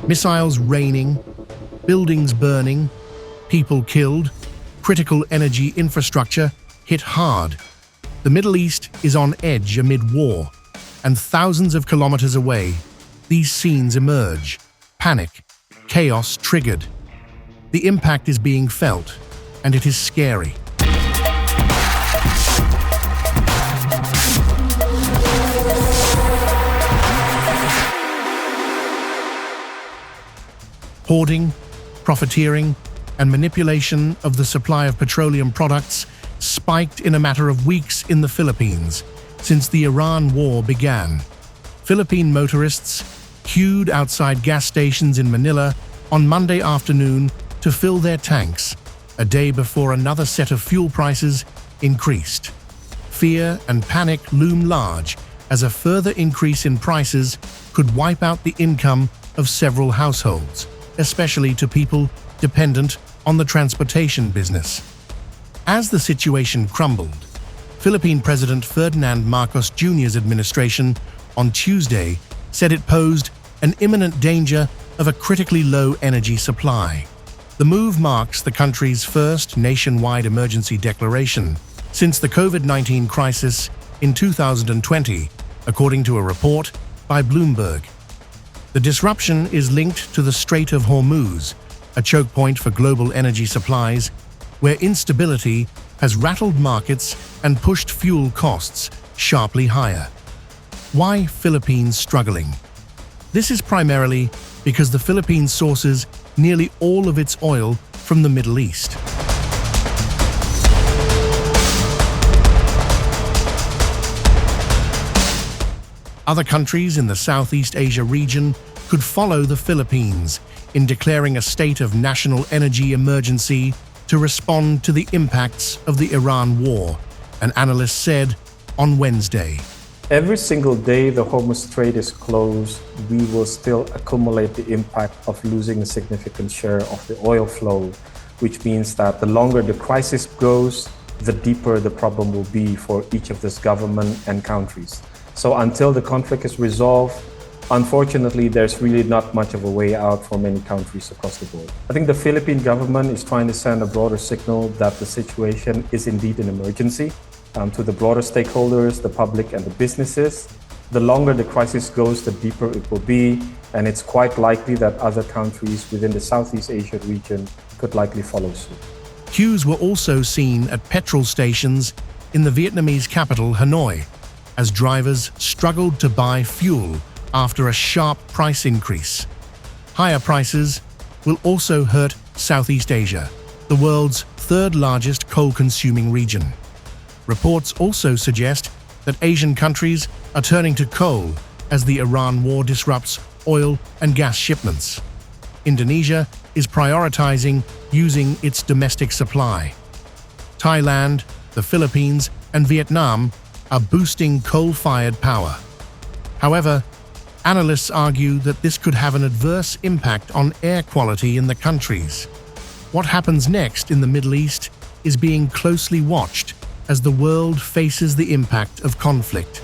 Missiles raining, buildings burning, people killed, critical energy infrastructure hit hard. The Middle East is on edge amid war, and thousands of kilometers away, these scenes emerge. Panic, chaos triggered. The impact is being felt, and it is scary. Hoarding, profiteering, and manipulation of the supply of petroleum products spiked in a matter of weeks in the Philippines since the Iran war began. Philippine motorists queued outside gas stations in Manila on Monday afternoon to fill their tanks, a day before another set of fuel prices increased. Fear and panic loom large as a further increase in prices could wipe out the income of several households, especially to people dependent on the transportation business. As the situation crumbled, Philippine President Ferdinand Marcos Jr.'s administration on Tuesday said it posed an imminent danger of a critically low energy supply. The move marks the country's first nationwide emergency declaration since the COVID-19 crisis in 2020, according to a report by Bloomberg. The disruption is linked to the Strait of Hormuz, a choke point for global energy supplies, where instability has rattled markets and pushed fuel costs sharply higher. Why Philippines struggling? This is primarily because the Philippines sources nearly all of its oil from the Middle East. Other countries in the Southeast Asia region could follow the Philippines in declaring a state of national energy emergency to respond to the impacts of the Iran war, an analyst said on Wednesday. Every single day the Hormuz Strait is closed, we will still accumulate the impact of losing a significant share of the oil flow, which means that the longer the crisis goes, the deeper the problem will be for each of this government and countries. So until the conflict is resolved, unfortunately, there's really not much of a way out for many countries across the board. I think the Philippine government is trying to send a broader signal that the situation is indeed an emergency to the broader stakeholders, the public and the businesses. The longer the crisis goes, the deeper it will be, and it's quite likely that other countries within the Southeast Asia region could likely follow suit. Queues were also seen at petrol stations in the Vietnamese capital, Hanoi, as drivers struggled to buy fuel after a sharp price increase. Higher prices will also hurt Southeast Asia, the world's third-largest coal-consuming region. Reports also suggest that Asian countries are turning to coal as the Iran war disrupts oil and gas shipments. Indonesia is prioritizing using its domestic supply. Thailand, the Philippines, and Vietnam are boosting coal-fired power. However, analysts argue that this could have an adverse impact on air quality in the countries. What happens next in the Middle East is being closely watched as the world faces the impact of conflict.